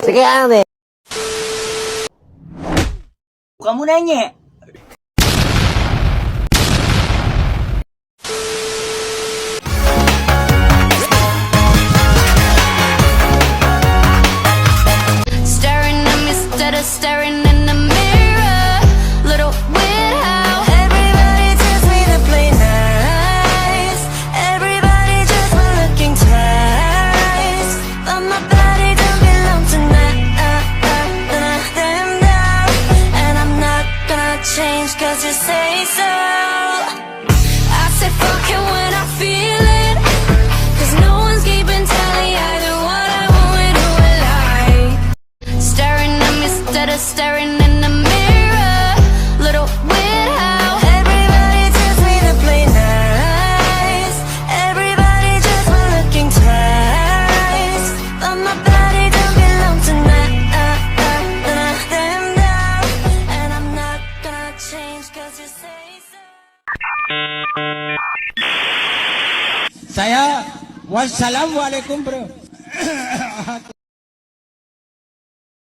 Sige, ate. Kamu nanya. Staring at me instead of staring in the mirror. Little weird how everybody tells me to play nice. Everybody just been looking twice, but my body don't belong tonight. Them down, and I'm not gonna change 'cause you say so. I say fuck it when I feel it, 'cause no one's keeping tally either what I want and who I like. Staring at me instead of staring in the mirror. Little weird how everybody tells me to play nice. Everybody just been looking twice, but my body don't belong tonight. Them down, and I'm not gonna change 'cause you say so. Saya wassalamualaikum bro.